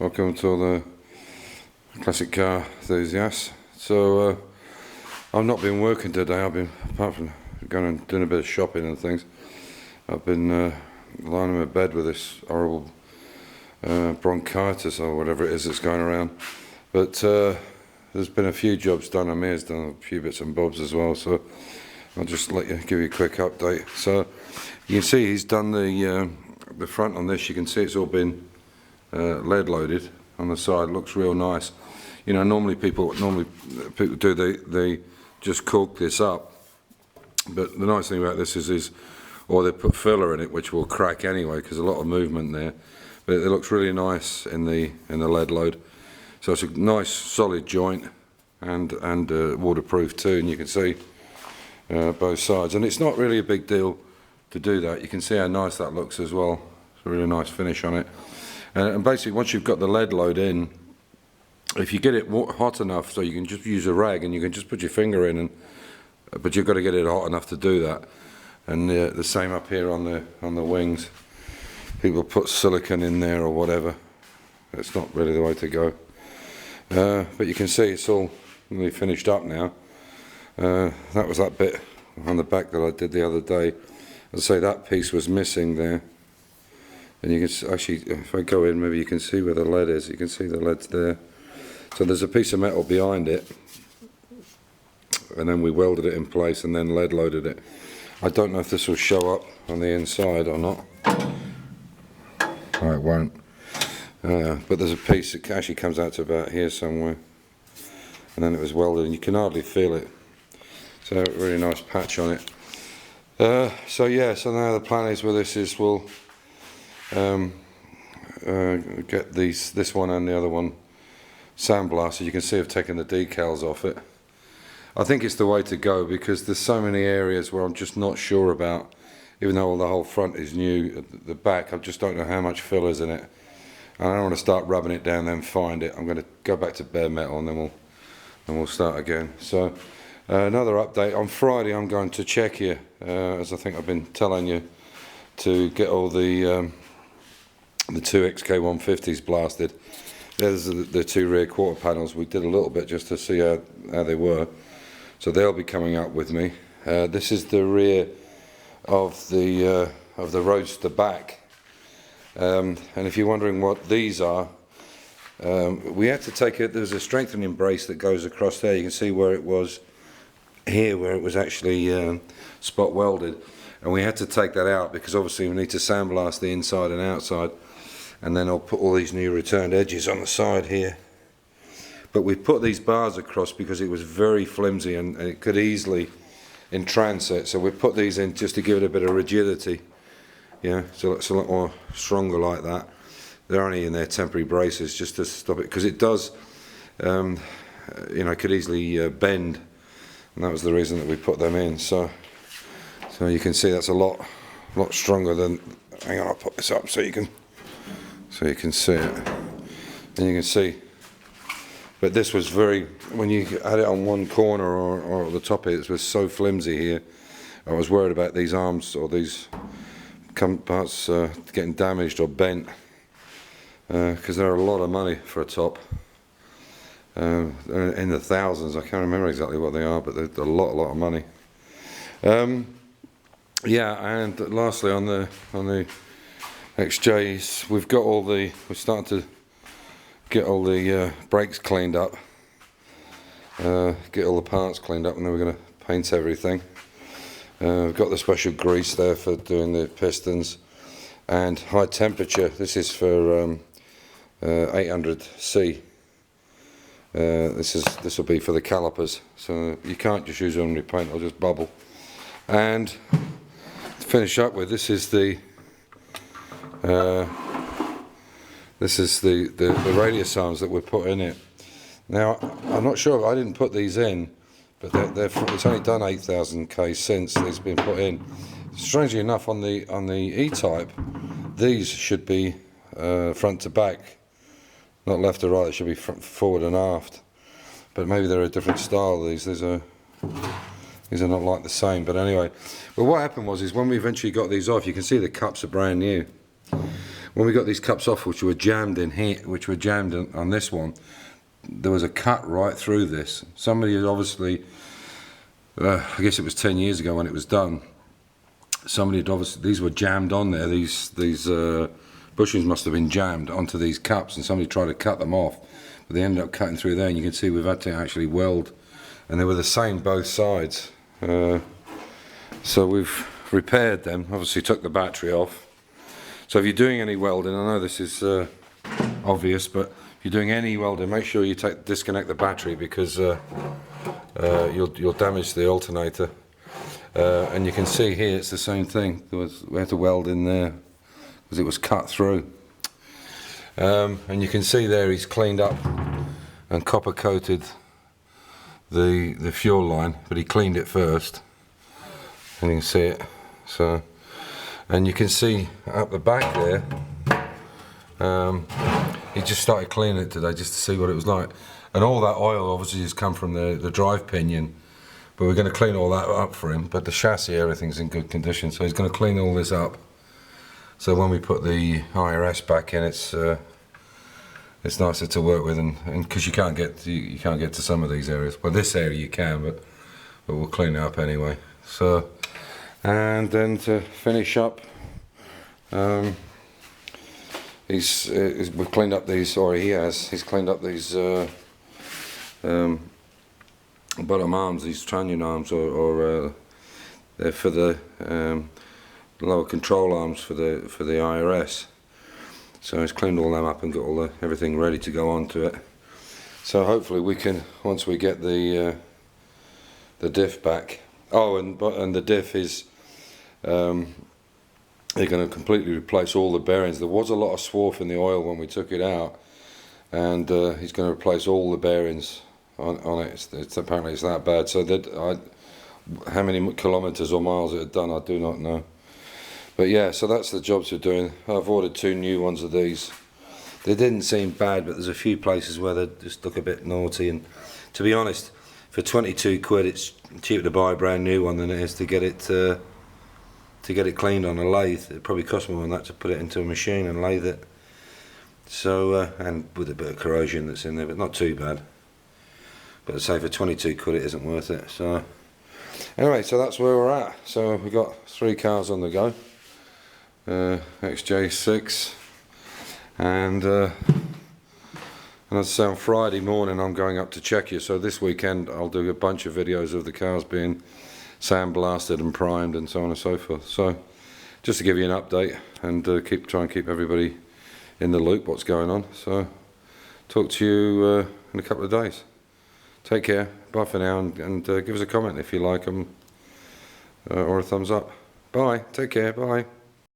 Welcome to all the classic car enthusiasts. So I've not been working today. I've been, apart from going and doing a bit of shopping and things, I've been lying in my bed with this horrible bronchitis or whatever it is that's going around. But there's been a few jobs done. Amir's done a few bits and bobs as well, so I'll just give you a quick update. So you can see he's done the front on this. You can see it's all been lead loaded on the side. Looks real nice. You know, normally people do they just caulk this up, but the nice thing about this is or they put filler in it, which will crack anyway because a lot of movement there. But it looks really nice in the lead load. So it's a nice solid joint and waterproof too, and you can see both sides. And it's not really a big deal to do that. You can see how nice that looks as well. It's a really nice finish on it. And basically, once you've got the lead load in, if you get it hot enough, so you can just use a rag and you can just put your finger in, but you've got to get it hot enough to do that. And the same up here on the wings. People put silicone in there or whatever. It's not really the way to go. But you can see it's all really finished up now. That was that bit on the back that I did the other day. As I say, that piece was missing there. And you can actually, if I go in, maybe you can see where the lead is. You can see the lead's there. So there's a piece of metal behind it, and then we welded it in place and then lead loaded it. I don't know if this will show up on the inside or not. Oh, it won't. But there's a piece that actually comes out to about here somewhere, and then it was welded, and you can hardly feel it. So a really nice patch on it. So yeah, so now the plan is with this is we'll get this one and the other one sandblasted. You can see I've taken the decals off it. I think it's the way to go because there's so many areas where I'm just not sure about, even though the whole front is new. At the back I just don't know how much filler's in it, and I don't want to start rubbing it down then find it. I'm going to go back to bare metal and then we'll start again. So another update on Friday. I'm going to Czechia, as I think I've been telling you, to get all the 2 XK 150s blasted. There's the 2 rear quarter panels. We did a little bit just to see how they were. So they'll be coming up with me. This is the rear of the Roadster back. And if you're wondering what these are, we had to take it. There's a strengthening brace that goes across there. You can see where it was here, where it was actually spot welded. And we had to take that out because obviously we need to sandblast the inside and outside. And then I'll put all these new returned edges on the side here. But we put these bars across because it was very flimsy and it could easily entrance it. So we put these in just to give it a bit of rigidity. Yeah, so it's a lot more stronger like that. They're only in their temporary braces just to stop it, because it does, you know, could easily bend. And that was the reason that we put them in. So you can see that's a lot stronger than. Hang on, I'll put this up so you can see it. And you can see. But this was very, when you had it on one corner or at the top of it, it was so flimsy here. I was worried about these arms or these parts getting damaged or bent, because they're a lot of money for a top. They're in the thousands. I can't remember exactly what they are, but they're a lot of money. Yeah, and lastly on the XJs, we're starting to get all the brakes cleaned up, get all the parts cleaned up, and then we're going to paint everything. We've got the special grease there for doing the pistons, and high temperature. This is for 800C. This will be for the calipers, so you can't just use ordinary paint; it'll just bubble. And to finish up with, this is the radius arms that we put in it. Now I'm not sure, I didn't put these in, but it's only done 8,000 since these have been put in. Strangely enough, on the E-Type, these should be front to back, not left to right. It should be forward and aft. But maybe they're a different style. These are not like the same. But anyway, well, what happened was when we eventually got these off, you can see the cups are brand new. when we got these cups off, which were jammed in here, which were jammed on this one, there was a cut right through this. Somebody had obviously, I guess it was 10 years ago when it was done, somebody had obviously, these were jammed on there, these bushings must have been jammed onto these cups, and somebody tried to cut them off, but they ended up cutting through there, and you can see we've had to actually weld, and they were the same both sides. So we've repaired them, obviously took the battery off. So if you're doing any welding, I know this is obvious, but if you're doing any welding, make sure you disconnect the battery, because you'll damage the alternator. And you can see here it's the same thing. We had to weld in there because it was cut through. And you can see there he's cleaned up and copper coated the fuel line, but he cleaned it first, and you can see it. So, and you can see up the back there, he just started cleaning it today just to see what it was like. And all that oil obviously has come from the drive pinion, but we're going to clean all that up for him. But the chassis, everything's in good condition, so he's going to clean all this up. So when we put the IRS back in, it's nicer to work with, and because you can't get to some of these areas. Well, this area you can, but we'll clean it up anyway. So, and then to finish up, we've cleaned up these, or he's cleaned up these bottom arms, these trunnion arms, or they're for the lower control arms for the IRS. So he's cleaned all them up and got everything ready to go onto it. So hopefully we can, once we get the diff back. Oh, and the diff is they're going to completely replace all the bearings. There was a lot of swarf in the oil when we took it out, and he's going to replace all the bearings on it. Apparently it's that bad. So how many kilometers or miles it had done, I do not know. But yeah, so that's the jobs we're doing. I've ordered 2 new ones of these. They didn't seem bad, but there's a few places where they just look a bit naughty. And to be honest, for 22 quid, it's cheaper to buy a brand new one than it is to get it cleaned on a lathe. It probably cost more than that to put it into a machine and lathe it. So and with a bit of corrosion that's in there, but not too bad. But I'd say for 22 quid, it isn't worth it. So anyway, so that's where we're at. So we've got 3 cars on the go. XJ6, and I'd say on Friday morning I'm going up to Czechia, so this weekend I'll do a bunch of videos of the cars being sandblasted and primed and so on and so forth. So just to give you an update and try and keep everybody in the loop what's going on. So talk to you in a couple of days. Take care, bye for now, and give us a comment if you like them, or a thumbs up. Bye, take care, bye.